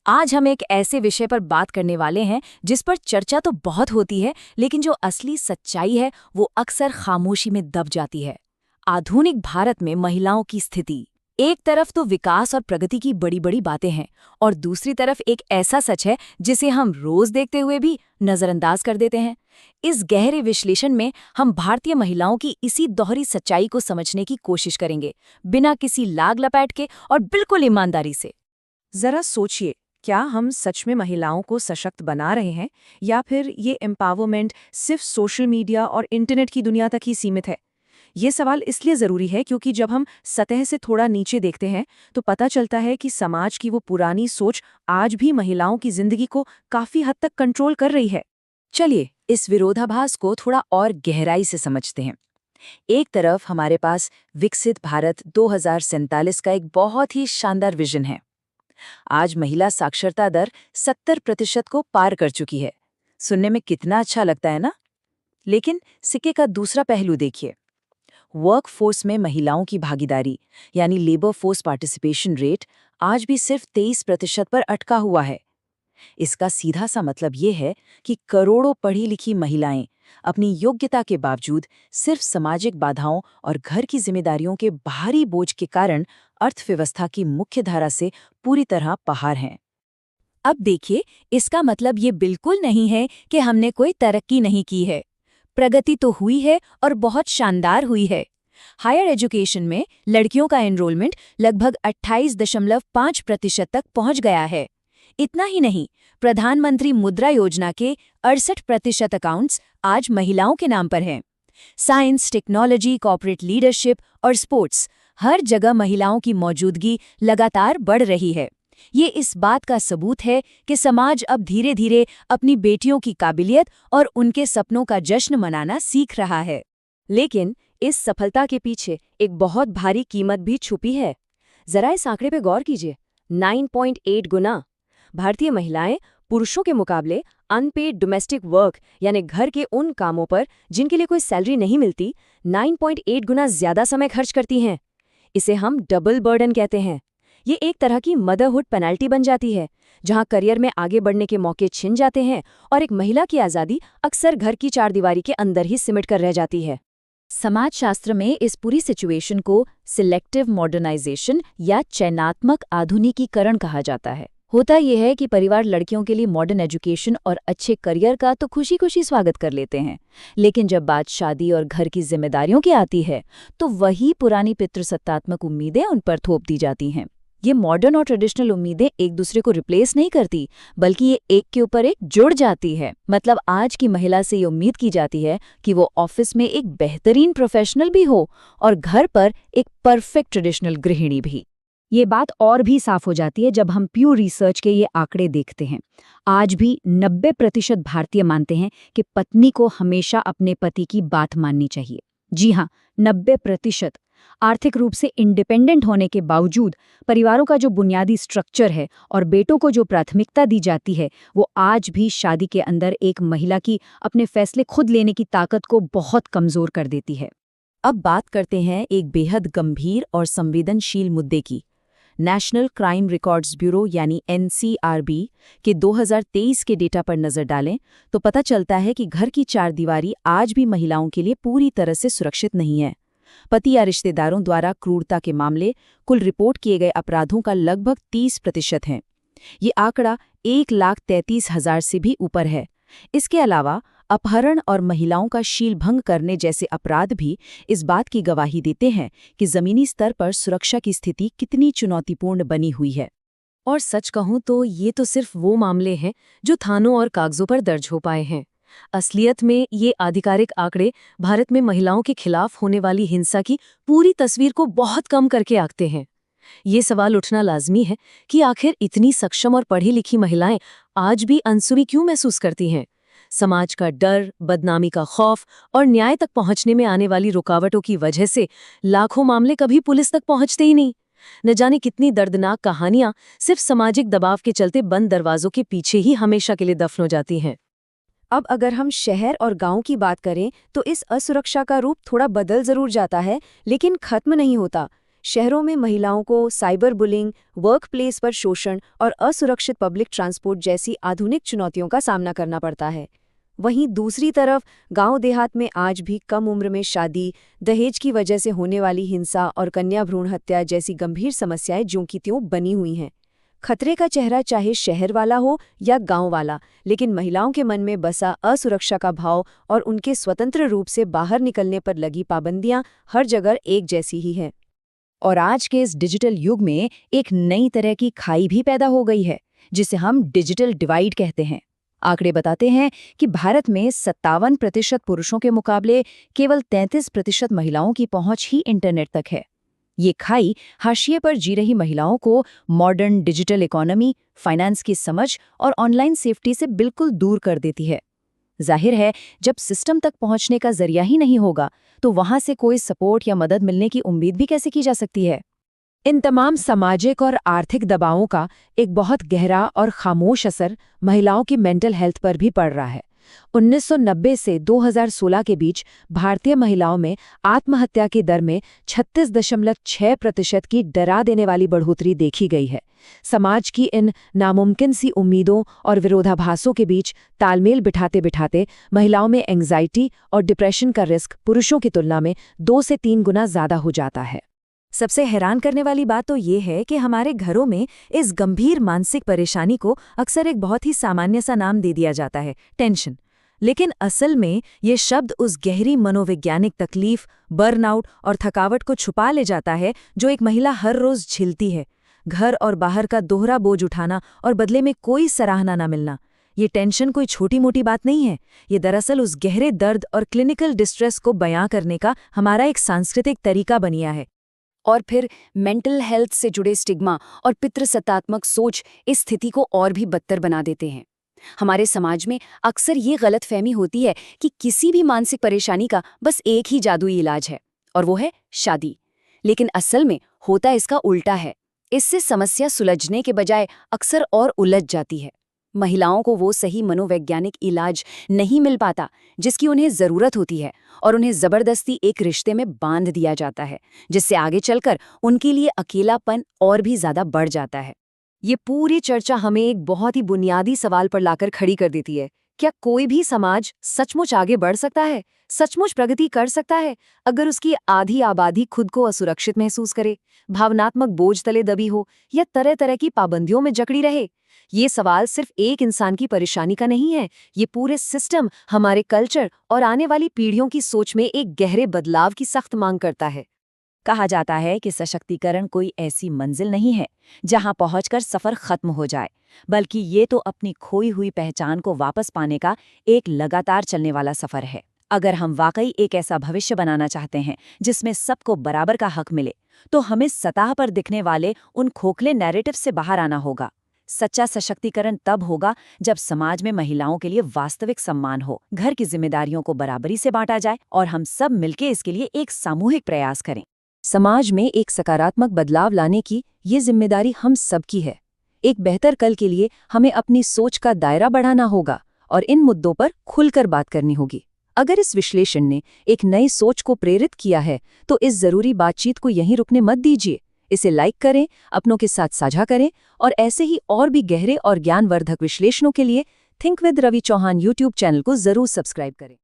आज हम एक ऐसे विषय पर बात करने वाले हैं जिस पर चर्चा तो बहुत होती है, लेकिन जो असली सच्चाई है वो अक्सर खामोशी में दब जाती है। आधुनिक भारत में महिलाओं की स्थिति। एक तरफ तो विकास और प्रगति की बड़ी बड़ी बातें हैं और दूसरी तरफ एक ऐसा सच है जिसे हम रोज देखते हुए भी नजरअंदाज कर देते हैं। इस गहरे विश्लेषण में हम भारतीय महिलाओं की इसी दोहरी सच्चाई को समझने की कोशिश करेंगे, बिना किसी लाग लपेट के और बिल्कुल ईमानदारी से। जरा सोचिए, क्या हम सच में महिलाओं को सशक्त बना रहे हैं या फिर ये एम्पावरमेंट सिर्फ सोशल मीडिया और इंटरनेट की दुनिया तक ही सीमित है? ये सवाल इसलिए ज़रूरी है क्योंकि जब हम सतह से थोड़ा नीचे देखते हैं तो पता चलता है कि समाज की वो पुरानी सोच आज भी महिलाओं की जिंदगी को काफ़ी हद तक कंट्रोल कर रही है। चलिए इस विरोधाभास को थोड़ा और गहराई से समझते हैं। एक तरफ हमारे पास विकसित भारत 2047 का एक बहुत ही शानदार विजन है। आज महिला साक्षरता दर 70% को पार कर चुकी है। सुनने में कितना अच्छा लगता है ना? लेकिन सिक्के का दूसरा पहलू देखिए। वर्क फोर्स में महिलाओं की भागीदारी यानी लेबर फोर्स पार्टिसिपेशन रेट आज भी सिर्फ 23% पर अटका हुआ है। इसका सीधा सा मतलब ये है कि करोड़ों पढ़ी लिखी महिलाएं अपनी योग्यता के बावजूद सिर्फ सामाजिक बाधाओं और घर की जिम्मेदारियों के बाहरी बोझ के कारण अर्थव्यवस्था की मुख्य धारा से पूरी तरह बाहर हैं। अब देखिए, इसका मतलब ये बिल्कुल नहीं है कि हमने कोई तरक्की नहीं की है। प्रगति तो हुई है और बहुत शानदार हुई है। हायर एजुकेशन में लड़कियों का एनरोलमेंट लगभग 28.5% तक पहुंच गया है। इतना ही नहीं, प्रधानमंत्री मुद्रा योजना के 68% अकाउंट्स आज महिलाओं के नाम पर हैं। साइंस, टेक्नोलॉजी, कॉर्पोरेट लीडरशिप और स्पोर्ट्स, हर जगह महिलाओं की मौजूदगी लगातार बढ़ रही है। ये इस बात का सबूत है कि समाज अब धीरे धीरे अपनी बेटियों की काबिलियत और उनके सपनों का जश्न मनाना सीख रहा है। लेकिन इस सफलता के पीछे एक बहुत भारी कीमत भी छुपी है। जरा इस आंकड़े पे गौर कीजिए, 9.8 गुना। भारतीय महिलाएं पुरुषों के मुकाबले अनपेड डोमेस्टिक वर्क यानी घर के उन कामों पर जिनके लिए कोई सैलरी नहीं मिलती, 9.8 गुना ज्यादा समय खर्च करती हैं। इसे हम डबल बर्डन कहते हैं। ये एक तरह की मदरहुड पेनल्टी बन जाती है, जहां करियर में आगे बढ़ने के मौके छिन जाते हैं और एक महिला की आज़ादी अक्सर घर की चारदीवारी के अंदर ही सिमट कर रह जाती है। समाजशास्त्र में इस पूरी सिचुएशन को सिलेक्टिव मॉडर्नाइजेशन या चयनात्मक आधुनिकीकरण कहा जाता है। होता यह है कि परिवार लड़कियों के लिए मॉडर्न एजुकेशन और अच्छे करियर का तो खुशी खुशी स्वागत कर लेते हैं, लेकिन जब बात शादी और घर की जिम्मेदारियों की आती है तो वही पुरानी पितृसत्तात्मक उम्मीदें उन पर थोप दी जाती हैं। ये मॉडर्न और ट्रेडिशनल उम्मीदें एक दूसरे को रिप्लेस नहीं करती, बल्कि ये एक के ऊपर एक जुड़ जाती है। मतलब आज की महिला से ये उम्मीद की जाती है कि वो ऑफिस में एक बेहतरीन प्रोफेशनल भी हो और घर पर एक परफेक्ट ट्रेडिशनल गृहिणी भी। ये बात और भी साफ हो जाती है जब हम प्यू रिसर्च के ये आंकड़े देखते हैं। आज भी 90% भारतीय मानते हैं कि पत्नी को हमेशा अपने पति की बात माननी चाहिए। जी हाँ, 90%। आर्थिक रूप से इंडिपेंडेंट होने के बावजूद परिवारों का जो बुनियादी स्ट्रक्चर है और बेटों को जो प्राथमिकता दी जाती है, वो आज भी शादी के अंदर एक महिला की अपने फैसले खुद लेने की ताकत को बहुत कमजोर कर देती है। अब बात करते हैं एक बेहद गंभीर और संवेदनशील मुद्दे की। नेशनल क्राइम रिकॉर्ड्स ब्यूरो यानी NCRB के 2023 के डेटा पर नजर डालें तो पता चलता है कि घर की चारदीवारी आज भी महिलाओं के लिए पूरी तरह से सुरक्षित नहीं है। पति या रिश्तेदारों द्वारा क्रूरता के मामले कुल रिपोर्ट किए गए अपराधों का लगभग 30% हैं। ये आंकड़ा 1,33,000 से भी ऊपर है। इसके अलावा अपहरण और महिलाओं का शीलभंग करने जैसे अपराध भी इस बात की गवाही देते हैं कि जमीनी स्तर पर सुरक्षा की स्थिति कितनी चुनौतीपूर्ण बनी हुई है। और सच कहूं तो ये तो सिर्फ वो मामले हैं जो थानों और कागजों पर दर्ज हो पाए हैं। असलियत में ये आधिकारिक आंकड़े भारत में महिलाओं के खिलाफ होने वाली हिंसा की पूरी तस्वीर को बहुत कम करके आंकते हैं। ये सवाल उठना लाजमी है कि आखिर इतनी सक्षम और पढ़ी लिखी महिलाएं आज भी अनसुनी क्यों महसूस करती हैं? समाज का डर, बदनामी का खौफ और न्याय तक पहुंचने में आने वाली रुकावटों की वजह से लाखों मामले कभी पुलिस तक पहुंचते ही नहीं। न जाने कितनी दर्दनाक कहानियां सिर्फ सामाजिक दबाव के चलते बंद दरवाजों के पीछे ही हमेशा के लिए दफन हो जाती हैं। अब अगर हम शहर और गांव की बात करें तो इस असुरक्षा का रूप थोड़ा बदल जरूर जाता है, लेकिन खत्म नहीं होता। शहरों में महिलाओं को साइबर बुलिंग, वर्क प्लेस पर शोषण और असुरक्षित पब्लिक ट्रांसपोर्ट जैसी आधुनिक चुनौतियों का सामना करना पड़ता है। वहीं दूसरी तरफ गांव देहात में आज भी कम उम्र में शादी, दहेज की वजह से होने वाली हिंसा और कन्या भ्रूण हत्या जैसी गंभीर समस्याएं ज्यों की त्यों बनी हुई हैं। खतरे का चेहरा चाहे शहर वाला हो या गांव वाला, लेकिन महिलाओं के मन में बसा असुरक्षा का भाव और उनके स्वतंत्र रूप से बाहर निकलने पर लगी पाबंदियां हर जगह एक जैसी ही हैं। और आज के इस डिजिटल युग में एक नई तरह की खाई भी पैदा हो गई है, जिसे हम डिजिटल डिवाइड कहते हैं। आंकड़े बताते हैं कि भारत में 57% पुरुषों के मुकाबले केवल 33% महिलाओं की पहुंच ही इंटरनेट तक है। ये खाई हाशिए पर जी रही महिलाओं को मॉडर्न डिजिटल इकोनॉमी, फाइनेंस की समझ और ऑनलाइन सेफ्टी से बिल्कुल दूर कर देती है। जाहिर है, जब सिस्टम तक पहुंचने का जरिया ही नहीं होगा, तो वहां से कोई सपोर्ट या मदद मिलने की उम्मीद भी कैसे की जा सकती है। इन तमाम सामाजिक और आर्थिक दबावों का एक बहुत गहरा और खामोश असर महिलाओं की मेंटल हेल्थ पर भी पड़ रहा है। 1990 से 2016 के बीच भारतीय महिलाओं में आत्महत्या की दर में 36.6% की डरा देने वाली बढ़ोतरी देखी गई है। समाज की इन नामुमकिन सी उम्मीदों और विरोधाभासों के बीच तालमेल बिठाते बिठाते महिलाओं में एंग्जाइटी और डिप्रेशन का रिस्क पुरुषों की तुलना में 2 से 3 गुना ज़्यादा हो जाता है। सबसे हैरान करने वाली बात तो ये है कि हमारे घरों में इस गंभीर मानसिक परेशानी को अक्सर एक बहुत ही सामान्य सा नाम दे दिया जाता है, टेंशन। लेकिन असल में ये शब्द उस गहरी मनोवैज्ञानिक तकलीफ, बर्नआउट और थकावट को छुपा ले जाता है जो एक महिला हर रोज झेलती है। घर और बाहर का दोहरा बोझ उठाना और बदले में कोई सराहना न मिलना। ये टेंशन कोई छोटी मोटी बात नहीं है। ये दरअसल उस गहरे दर्द और क्लिनिकल डिस्ट्रेस को बयां करने का हमारा एक सांस्कृतिक तरीका बन गया है। और फिर मेंटल हेल्थ से जुड़े स्टिग्मा और पितृसत्तात्मक सोच इस स्थिति को और भी बदतर बना देते हैं। हमारे समाज में अक्सर ये गलतफहमी होती है कि किसी भी मानसिक परेशानी का बस एक ही जादुई इलाज है, और वो है शादी। लेकिन असल में होता इसका उल्टा है। इससे समस्या सुलझने के बजाय अक्सर और उलझ जाती है। महिलाओं को वो सही मनोवैज्ञानिक इलाज नहीं मिल पाता जिसकी उन्हें ज़रूरत होती है, और उन्हें ज़बरदस्ती एक रिश्ते में बांध दिया जाता है, जिससे आगे चलकर उनके लिए अकेलापन और भी ज़्यादा बढ़ जाता है। ये पूरी चर्चा हमें एक बहुत ही बुनियादी सवाल पर लाकर खड़ी कर देती है। क्या कोई भी समाज सचमुच आगे बढ़ सकता है, सचमुच प्रगति कर सकता है, अगर उसकी आधी आबादी खुद को असुरक्षित महसूस करे, भावनात्मक बोझ तले दबी हो या तरह तरह की पाबंदियों में जकड़ी रहे? ये सवाल सिर्फ एक इंसान की परेशानी का नहीं है। ये पूरे सिस्टम, हमारे कल्चर और आने वाली पीढ़ियों की सोच में एक गहरे बदलाव की सख्त मांग करता है। कहा जाता है कि सशक्तिकरण कोई ऐसी मंजिल नहीं है जहां पहुंचकर सफर खत्म हो जाए, बल्कि ये तो अपनी खोई हुई पहचान को वापस पाने का एक लगातार चलने वाला सफर है। अगर हम वाकई एक ऐसा भविष्य बनाना चाहते हैं जिसमें सबको बराबर का हक मिले, तो हमें सतह पर दिखने वाले उन खोखले नैरेटिव से बाहर आना होगा। सच्चा सशक्तिकरण तब होगा जब समाज में महिलाओं के लिए वास्तविक सम्मान हो, घर की जिम्मेदारियों को बराबरी से बांटा जाए और हम सब मिलकर इसके लिए एक सामूहिक प्रयास करें। समाज में एक सकारात्मक बदलाव लाने की ये जिम्मेदारी हम सबकी है। एक बेहतर कल के लिए हमें अपनी सोच का दायरा बढ़ाना होगा और इन मुद्दों पर खुलकर बात करनी होगी। अगर इस विश्लेषण ने एक नई सोच को प्रेरित किया है, तो इस जरूरी बातचीत को यहीं रुकने मत दीजिए। इसे लाइक करें, अपनों के साथ साझा करें और ऐसे ही और भी गहरे और ज्ञानवर्धक विश्लेषणों के लिए think with Ravi Chauhan YouTube channel को जरूर सब्सक्राइब करें।